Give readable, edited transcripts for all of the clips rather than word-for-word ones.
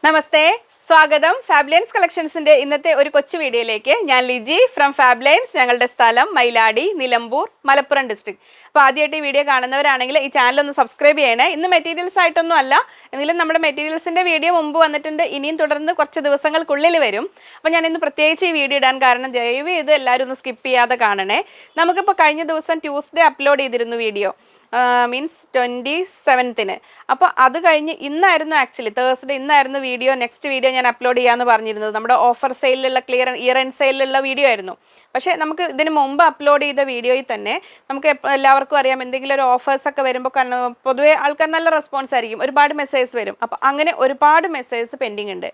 നമസ്തേ, സ്വാഗതം ഫാബ്ലൈൻസ് കളക്ഷൻസിന്റെ ഇന്നത്തെ ഒരു കൊച്ചു വീഡിയോയിലേക്ക്. ഞാൻ ലിജി ഫ്രം ഫാബ്ലൈൻസ്. ഞങ്ങളുടെ സ്ഥലം മൈലാടി, നിലമ്പൂർ, മലപ്പുറം ഡിസ്ട്രിക്ട്. അപ്പോൾ ആദ്യമായിട്ട് ഈ വീഡിയോ കാണുന്നവരാണെങ്കിൽ ഈ ചാനൽ ഒന്ന് സബ്സ്ക്രൈബ് ചെയ്യണേ. ഇന്ന് മെറ്റീരിയൽസ് ആയിട്ടൊന്നും അല്ല, എങ്കിലും നമ്മുടെ മെറ്റീരിയൽസിന്റെ വീഡിയോ മുമ്പ് വന്നിട്ടുണ്ട്, ഇനിയും തുടർന്ന് കുറച്ച് ദിവസങ്ങൾക്കുള്ളിൽ വരും. അപ്പോൾ ഞാൻ ഇന്ന് പ്രത്യേകിച്ച് ഈ വീഡിയോ ഇടാൻ കാരണം ദയവ് ചെയ്ത് എല്ലാവരും ഒന്ന് സ്കിപ്പ് ചെയ്യാതെ കാണണേ. നമുക്കിപ്പോൾ കഴിഞ്ഞ ദിവസം ട്യൂസ്ഡേ അപ്ലോഡ് ചെയ്തിരുന്നു വീഡിയോ, മീൻസ് 27th. അപ്പോൾ അത് കഴിഞ്ഞ് ഇന്നായിരുന്നു, ആക്ച്വലി തേഴ്സ്ഡേ ഇന്നായിരുന്നു വീഡിയോ. നെക്സ്റ്റ് വീഡിയോ ഞാൻ അപ്ലോഡ് ചെയ്യാമെന്ന് പറഞ്ഞിരുന്നത് നമ്മുടെ ഓഫർ സെയിലുള്ള ഇയർ എൻഡ് സെയിലുള്ള വീഡിയോ ആയിരുന്നു. പക്ഷേ നമുക്ക് ഇതിന് മുമ്പ് അപ്ലോഡ് ചെയ്ത വീഡിയോയിൽ തന്നെ നമുക്ക് എല്ലാവർക്കും അറിയാം, എന്തെങ്കിലും ഒരു ഓഫേഴ്സൊക്കെ വരുമ്പോൾ പൊതുവേ ആൾക്കാർ നല്ല റെസ്പോൺസ് ആയിരിക്കും, ഒരുപാട് മെസ്സേജ് വരും. അപ്പോൾ അങ്ങനെ ഒരുപാട് മെസ്സേജസ് പെൻഡിങ് ഉണ്ട്.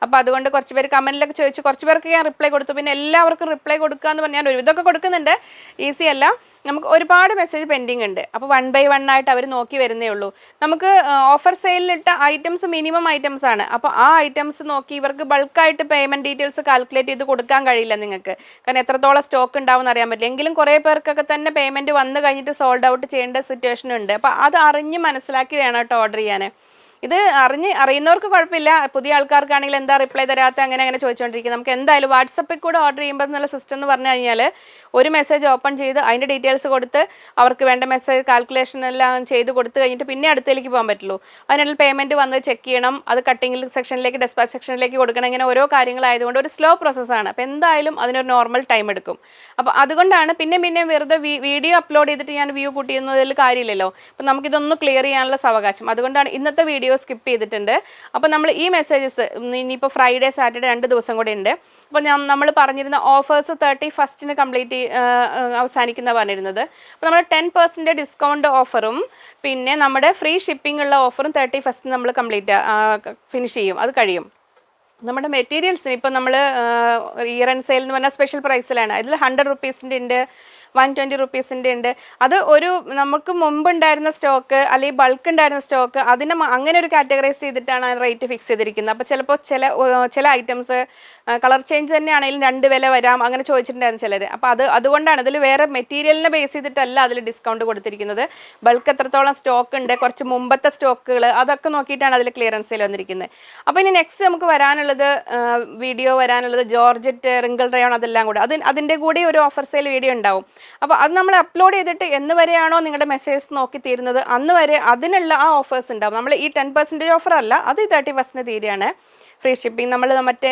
അപ്പോൾ അതുകൊണ്ട് കുറച്ച് പേര് കമൻറ്റിലൊക്കെ ചോദിച്ചു, കുറച്ച് പേർക്ക് ഞാൻ റിപ്ലൈ കൊടുത്തു. പിന്നെ എല്ലാവർക്കും റിപ്ലൈ കൊടുക്കുക എന്ന് പറഞ്ഞാൽ ഒരു ഇതൊക്കെ കൊടുക്കുന്നുണ്ട്, ഈസി അല്ല. നമുക്ക് ഒരുപാട് മെസ്സേജ് പെൻഡിങ് ഉണ്ട്. അപ്പോൾ 1 by 1 ആയിട്ട് അവർ നോക്കി വരുന്നേ ഉള്ളൂ. നമുക്ക് ഓഫർ സെയിലിട്ട ഐറ്റംസ് മിനിമം ഐറ്റംസ് ആണ്. അപ്പോൾ ആ ഐറ്റംസ് നോക്കി ഇവർക്ക് ബൾക്കായിട്ട് പേയ്മെൻറ്റ് ഡീറ്റെയിൽസ് കാൽക്കുലേറ്റ് ചെയ്ത് കൊടുക്കാൻ കഴിയില്ല നിങ്ങൾക്ക്, കാരണം എത്രത്തോളം സ്റ്റോക്ക് ഉണ്ടാവും അറിയാൻ പറ്റില്ല. എങ്കിലും കുറേ പേർക്കൊക്കെ തന്നെ പേയ്മെൻറ്റ് വന്നു കഴിഞ്ഞിട്ട് സോൾഡ് ഔട്ട് ചെയ്യേണ്ട സിറ്റുവേഷൻ ഉണ്ട്. അപ്പോൾ അത് അറിഞ്ഞ് മനസ്സിലാക്കി വേണം കേട്ടോ ഓർഡർ ചെയ്യാൻ. ഇത് അറിയുന്നവർക്ക് കുഴപ്പമില്ല, പുതിയ ആൾക്കാർക്കാണെങ്കിൽ എന്താ റിപ്ലൈ തരാത്ത അങ്ങനെ ചോദിച്ചുകൊണ്ടിരിക്കുന്നത്. നമുക്ക് എന്തായാലും വാട്സപ്പിൽ കൂടെ ഓർഡർ ചെയ്യുമ്പോൾ എന്നുള്ള സിസ്റ്റം എന്ന് പറഞ്ഞു കഴിഞ്ഞാൽ ഒരു മെസ്സേജ് ഓപ്പൺ ചെയ്ത് അതിൻ്റെ ഡീറ്റെയിൽസ് കൊടുത്ത് അവർക്ക് വേണ്ട മെസ്സേജ് കാൽക്കുലേഷൻ എല്ലാം ചെയ്ത് കൊടുത്തു കഴിഞ്ഞിട്ട് പിന്നെ അടുത്തേക്ക് പോകാൻ പറ്റുള്ളൂ. അതിനുള്ള പേയ്മെൻറ്റ് വന്ന് ചെക്ക് ചെയ്യണം, അത് കട്ടിങ്ങിൽ സെക്ഷനിലേക്ക് ഡെസ്പാച്ച് സെക്ഷനിലേക്ക് കൊടുക്കണം. ഇങ്ങനെ ഓരോ കാര്യങ്ങളായതുകൊണ്ട് ഒരു സ്ലോ പ്രോസസ്സാണ്. അപ്പോൾ എന്തായാലും അതിനൊരു നോർമൽ ടൈം എടുക്കും. അപ്പോൾ അതുകൊണ്ടാണ് പിന്നെ വെറുതെ വീഡിയോ അപ്ലോഡ് ചെയ്തിട്ട് ഞാൻ വ്യൂ കൂട്ടിയുന്നതിൽ കാര്യമില്ലല്ലോ. അപ്പോൾ നമുക്കിതൊന്ന് ക്ലിയർ ചെയ്യാനുള്ള സാവകാശം, അതുകൊണ്ടാണ് ഇന്നത്തെ വീഡിയോ സ്കിപ്പ് ചെയ്തിട്ടുണ്ട്. അപ്പോൾ നമ്മൾ ഈ മെസ്സേജസ് ഇനിയിപ്പോൾ ഫ്രൈഡേ സാറ്റർഡേ 2 ദിവസം കൂടെ ഉണ്ട്. അപ്പോൾ നമ്മൾ പറഞ്ഞിരുന്ന ഓഫേഴ്സ് 31st കംപ്ലീറ്റ് അവസാനിക്കുന്ന പറഞ്ഞിരുന്നത്. അപ്പോൾ നമ്മൾ 10% ഡിസ്കൗണ്ട് ഓഫറും പിന്നെ നമ്മുടെ ഫ്രീ ഷിപ്പിംഗ് ഉള്ള ഓഫറും 31st നമ്മൾ ഫിനിഷ് ചെയ്യും, അത് കഴിയും. നമ്മുടെ മെറ്റീരിയൽസിന് ഇപ്പോൾ നമ്മൾ ഇയർ ആൻഡ് സെയിൽ എന്ന് പറഞ്ഞാൽ സ്പെഷ്യൽ പ്രൈസിലാണ്. അതിൽ 100 rupees ഉണ്ട്, 120 rupees ഉണ്ട്. അത് ഒരു നമുക്ക് മുമ്പുണ്ടായിരുന്ന സ്റ്റോക്ക് അല്ലെങ്കിൽ ബൾക്ക് ഉണ്ടായിരുന്ന സ്റ്റോക്ക് അതിനെ അങ്ങനെ ഒരു കാറ്റഗറൈസ് ചെയ്തിട്ടാണ് റേറ്റ് ഫിക്സ് ചെയ്തിരിക്കുന്നത്. അപ്പോൾ ചിലപ്പോൾ ചില ഐറ്റംസ് കളർ ചേഞ്ച് തന്നെയാണെങ്കിലും 2 വില വരാം, അങ്ങനെ ചോദിച്ചിട്ടുണ്ടായിരുന്നു ചിലർ. അപ്പോൾ അതുകൊണ്ടാണ് ഇതിൽ വേറെ മെറ്റീരിയലിനെ ബേസ് ചെയ്തിട്ടല്ല അതിൽ ഡിസ്കൗണ്ട് കൊടുത്തിരിക്കുന്നത്. ബൾക്ക് എത്രത്തോളം സ്റ്റോക്ക് ഉണ്ട്, കുറച്ച് മുമ്പത്തെ സ്റ്റോക്കുകൾ അതൊക്കെ നോക്കിയിട്ടാണ് അതിൽ ക്ലിയറൻസിൽ വന്നിരിക്കുന്നത്. അപ്പോൾ ഇനി നെക്സ്റ്റ് നമുക്ക് വീഡിയോ വരാനുള്ളത് ജോർജറ്റ്, റിങ്കിൾ റയോൺ, അതെല്ലാം കൂടെ അതിൻ്റെ കൂടി ഒരു ഓഫർ സെയിൽ വീഡിയോ ഉണ്ടാവും. അപ്പോൾ അത് നമ്മൾ അപ്ലോഡ് ചെയ്തിട്ട് എന്ന് വരെയാണോ നിങ്ങളുടെ മെസ്സേജ് നോക്കി തീരുന്നത് അന്ന് വരെ അതിനുള്ള ആ ഓഫേഴ്സ് ഉണ്ടാവും. നമ്മൾ ഈ 10% ഓഫർ അല്ല, അത് 31st തീരെയാണ്. ഫ്രീ ഷിപ്പിംഗ് നമ്മൾ മറ്റേ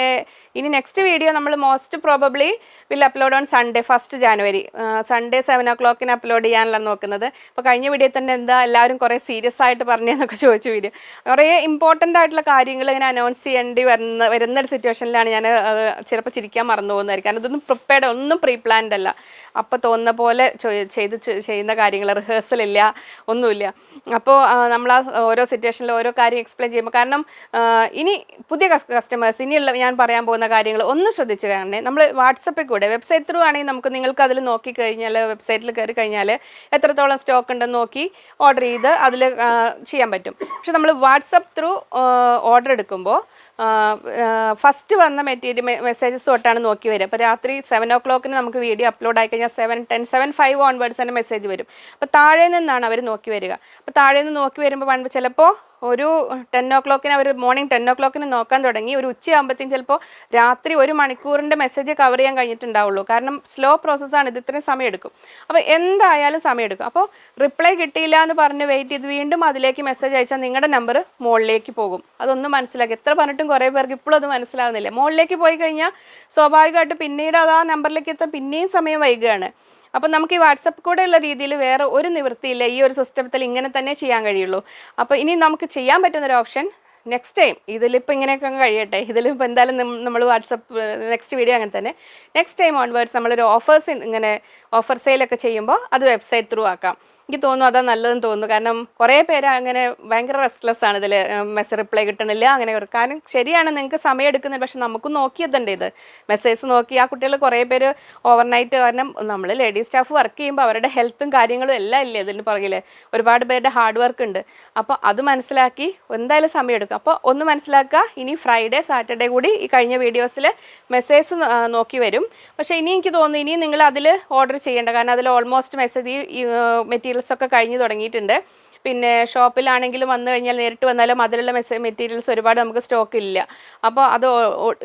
ഇനി നെക്സ്റ്റ് വീഡിയോ നമ്മൾ most probably will upload on Sunday 1st January Sunday 7 o'clock upload ചെയ്യാനുള്ള നോക്കുന്നത്. അപ്പോൾ കഴിഞ്ഞ വീഡിയോ തന്നെ എന്താ എല്ലാവരും കുറേ സീരിയസ് ആയിട്ട് പറഞ്ഞതെന്നൊക്കെ ചോദിച്ചു. വീഡിയോ കുറേ ഇമ്പോർട്ടൻ്റ് ആയിട്ടുള്ള കാര്യങ്ങൾ ഇങ്ങനെ അനൗൺസ് ചെയ്യേണ്ടി വരുന്നൊരു സിറ്റുവേഷനിലാണ് ഞാൻ ചിലപ്പോൾ ചിരിക്കാൻ മറന്നു പോകുന്നതായിരിക്കും. കാരണം ഇതൊന്നും പ്രിപ്പയർഡ്, ഒന്നും പ്രീ പ്ലാൻഡ് അല്ല. അപ്പോൾ തോന്നുന്ന പോലെ ചെയ്യുന്ന കാര്യങ്ങൾ, റിഹേഴ്സൽ ഇല്ല, ഒന്നുമില്ല. അപ്പോൾ നമ്മൾ ആ ഓരോ സിറ്റുവേഷനിൽ ഓരോ കാര്യം എക്സ്പ്ലെയിൻ ചെയ്യുമ്പോൾ, കാരണം ഇനി പുതിയ കസ്റ്റമേഴ്സ് ഇനിയുള്ള ഞാൻ പറയാൻ പോകുന്ന കാര്യങ്ങൾ ഒന്ന് ശ്രദ്ധിച്ചു കാണണേ. നമ്മൾ വാട്സപ്പിൽ കൂടെ വെബ്സൈറ്റ് ത്രൂ ആണെങ്കിൽ നിങ്ങൾക്ക് അതിൽ നോക്കിക്കഴിഞ്ഞാൽ, വെബ്സൈറ്റിൽ കയറി കഴിഞ്ഞാൽ എത്രത്തോളം സ്റ്റോക്ക് ഉണ്ടെന്ന് നോക്കി ഓർഡർ ചെയ്ത് അതിൽ ചെയ്യാൻ പറ്റും. പക്ഷെ നമ്മൾ വാട്സപ്പ് ത്രൂ ഓർഡർ എടുക്കുമ്പോൾ ഫസ്റ്റ് വന്ന മെസ്സേജസ് തൊട്ടാണ് നോക്കി വരിക. അപ്പോൾ രാത്രി 7 o'clock നമുക്ക് വീഡിയോ അപ്ലോഡ് ആയി കഴിഞ്ഞാൽ 7:10, 7:05 ഓൺവേർഡ്സ് തന്നെ മെസ്സേജ് വരും. അപ്പോൾ താഴെ നിന്നാണ് അവർ നോക്കി വരിക. അപ്പോൾ താഴെ നിന്ന് നോക്കി വരുമ്പോൾ ചിലപ്പോൾ ഒരു 10 o'clock അവർ മോർണിംഗ് 10 o'clock നോക്കാൻ തുടങ്ങി, ഒരു ഉച്ചയാകുമ്പോഴത്തേക്കും ചിലപ്പോൾ രാത്രി 1 മണിക്കൂറിൻ്റെ മെസ്സേജ് കവർ ചെയ്യാൻ കഴിഞ്ഞിട്ടുണ്ടാവുള്ളൂ. കാരണം സ്ലോ പ്രോസസ്സാണ്, ഇത് ഇത്രയും സമയം എടുക്കും. അപ്പോൾ എന്തായാലും സമയം എടുക്കും. അപ്പോൾ റിപ്ലൈ കിട്ടിയില്ല എന്ന് പറഞ്ഞ് വെയിറ്റ് ചെയ്ത് വീണ്ടും അതിലേക്ക് മെസ്സേജ് അയച്ചാൽ നിങ്ങളുടെ നമ്പർ മുകളിലേക്ക് പോകും. അതൊന്നും മനസ്സിലാക്കി, എത്ര പറഞ്ഞിട്ടും കുറേ പേർക്ക് ഇപ്പോഴും അത് മനസ്സിലാകുന്നില്ല. മുകളിലേക്ക് പോയി കഴിഞ്ഞാൽ സ്വാഭാവികമായിട്ട് പിന്നീട് അത് ആ നമ്പറിലേക്ക് എത്താൻ പിന്നെയും സമയം വൈകുകയാണ്. അപ്പോൾ നമുക്ക് ഈ വാട്സപ്പ് കൂടെ ഉള്ള രീതിയിൽ വേറെ ഒരു നിവൃത്തിയില്ല, ഈ ഒരു സിസ്റ്റത്തിൽ ഇങ്ങനെ തന്നെ ചെയ്യാൻ കഴിയുള്ളൂ. അപ്പോൾ ഇനി നമുക്ക് ചെയ്യാൻ പറ്റുന്നൊരു ഓപ്ഷൻ, നെക്സ്റ്റ് ടൈം ഇതിലിപ്പോൾ ഇങ്ങനെയൊക്കെ കഴിയട്ടെ, ഇതിലിപ്പോൾ എന്തായാലും നമ്മൾ വാട്സപ്പ് നെക്സ്റ്റ് വീഡിയോ അങ്ങനെ തന്നെ നെക്സ്റ്റ് ടൈം ഓൺവേർഡ്സ് നമ്മളൊരു ഓഫർ സെയിലൊക്കെ ചെയ്യുമ്പോൾ അത് വെബ്സൈറ്റ് ത്രൂ ആക്കാം. എനിക്ക് തോന്നുന്നു അതാ നല്ലതെന്ന് തോന്നുന്നു. കാരണം കുറേ പേര് അങ്ങനെ ഭയങ്കര റെസ്റ്റ്ലെസ് ആണ് ഇതിൽ, മെസ്സേജ് റിപ്ലൈ കിട്ടണില്ല അങ്ങനെ. കാരണം ശരിയാണ്, നിങ്ങൾക്ക് സമയം എടുക്കുന്നില്ല, പക്ഷെ നമുക്ക് നോക്കിയതുണ്ട് ഇത് മെസ്സേജ് നോക്കി. ആ കുട്ടികൾ കുറേ പേര് ഓവർനൈറ്റ്, കാരണം നമ്മൾ ലേഡീസ് സ്റ്റാഫ് വർക്ക് ചെയ്യുമ്പോൾ അവരുടെ ഹെൽത്തും കാര്യങ്ങളും എല്ലാം ഇല്ലേ ഇതിന് പുറകിൽ, ഒരുപാട് പേരുടെ ഹാർഡ് വർക്ക് ഉണ്ട്. അപ്പോൾ അത് മനസ്സിലാക്കി എന്തായാലും സമയം എടുക്കും. അപ്പോൾ ഒന്ന് മനസ്സിലാക്കുക, ഇനി ഫ്രൈഡേ സാറ്റർഡേ കൂടി ഈ കഴിഞ്ഞ വീഡിയോസിൽ മെസ്സേജ് നോക്കി വരും. പക്ഷേ ഇനി എനിക്ക് തോന്നുന്നു ഇനി നിങ്ങൾ അതിൽ ഓർഡർ ചെയ്യേണ്ട, കാരണം അതിൽ ഓൾമോസ്റ്റ് മെസ്സേജ് ഈ മെറ്റീരിയൽസ് ഒക്കെ കഴിഞ്ഞ് തുടങ്ങിയിട്ടുണ്ട്. പിന്നെ ഷോപ്പിലാണെങ്കിലും വന്നു കഴിഞ്ഞാൽ നേരിട്ട് വന്നാലും അതിലുള്ള മെറ്റീരിയൽസ് ഒരുപാട് നമുക്ക് സ്റ്റോക്ക് ഇല്ല. അപ്പോൾ അത്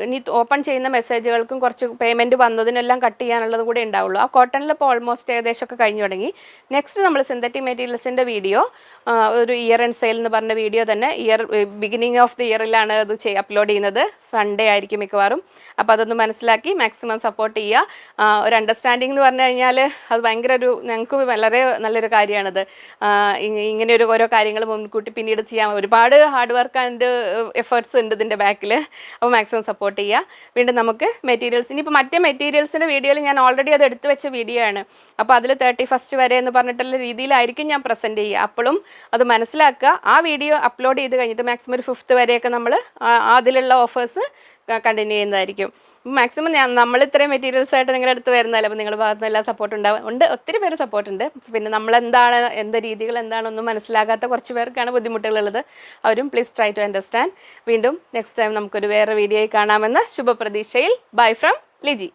ഇനി ഓപ്പൺ ചെയ്യുന്ന മെസ്സേജുകൾക്കും കുറച്ച് പേയ്മെൻറ്റ് വന്നതിനെല്ലാം കട്ട് ചെയ്യാനുള്ളത് കൂടെ ഉണ്ടാവുള്ളൂ. ആ കോട്ടണിൽ ഇപ്പോൾ ഓൾമോസ്റ്റ് ഏകദേശമൊക്കെ കഴിഞ്ഞു തുടങ്ങി. നെക്സ്റ്റ് നമ്മൾ സിന്തറ്റിക് മെറ്റീരിയൽസിൻ്റെ വീഡിയോ ഒരു ഇയർ ആൻഡ് സെയിൽ എന്ന് പറഞ്ഞ വീഡിയോ തന്നെ ബിഗിനിങ് ഓഫ് ദി ഇയറിലാണ് അത് അപ്ലോഡ് ചെയ്യുന്നത്. സൺഡേ ആയിരിക്കും മിക്കവാറും. അപ്പോൾ അതൊന്ന് മനസ്സിലാക്കി മാക്സിമം സപ്പോർട്ട് ചെയ്യുക. ഒരു അണ്ടർസ്റ്റാൻഡിംഗ് എന്ന് പറഞ്ഞു കഴിഞ്ഞാൽ അത് ഭയങ്കര ഞങ്ങൾക്ക് വളരെ നല്ലൊരു കാര്യമാണത്. ഇങ്ങനെ ഓരോ കാര്യങ്ങൾ മുൻകൂട്ടി പിന്നീട് ചെയ്യാൻ ഒരുപാട് ഹാർഡ് വർക്ക് ആൻഡ് എഫേർട്സ് ഉണ്ട് ഇതിൻ്റെ ബാക്കിൽ. അപ്പോൾ മാക്സിമം സപ്പോർട്ട് ചെയ്യുക. വീണ്ടും നമുക്ക് മെറ്റീരിയൽസ് ഇനിയിപ്പോൾ മറ്റേ മെറ്റീരിയൽസിൻ്റെ വീഡിയോയിൽ ഞാൻ ഓൾറെഡി അത് എടുത്തു വെച്ച വീഡിയോ ആണ്. അപ്പോൾ അതിൽ 31st വരെ എന്ന് പറഞ്ഞിട്ടുള്ള രീതിയിലായിരിക്കും ഞാൻ പ്രസൻറ്റ് ചെയ്യുക. അപ്പോഴും അത് മനസ്സിലാക്കുക. ആ വീഡിയോ അപ്ലോഡ് ചെയ്ത് കഴിഞ്ഞിട്ട് മാക്സിമം ഒരു 5th വരെയൊക്കെ നമ്മൾ അതിലുള്ള ഓഫേഴ്സ് കണ്ടിന്യൂ ചെയ്യുന്നതായിരിക്കും. മാക്സിമം നമ്മൾ ഇത്രയും മെറ്റീരിയൽസ് ആയിട്ട് നിങ്ങളുടെ അടുത്ത് വരുന്നതല്ല. അപ്പോൾ നിങ്ങളുടെ ഭാഗത്ത് നിന്ന് എല്ലാ സപ്പോർട്ട് ഉണ്ട്. ഒത്തിരി പേര് സപ്പോർട്ടുണ്ട്. പിന്നെ നമ്മളെന്താണ് രീതികൾ എന്താണെന്നൊന്നും മനസ്സിലാകാത്ത കുറച്ച് പേർക്കാണ് ബുദ്ധിമുട്ടുകളുള്ളത്. അവരും പ്ലീസ് ട്രൈ ടു അണ്ടർസ്റ്റാൻഡ്. വീണ്ടും നെക്സ്റ്റ് ടൈം നമുക്കൊരു വേറെ വീഡിയോയിൽ കാണാമെന്ന ശുഭപ്രതീക്ഷയിൽ. Bye from Liji.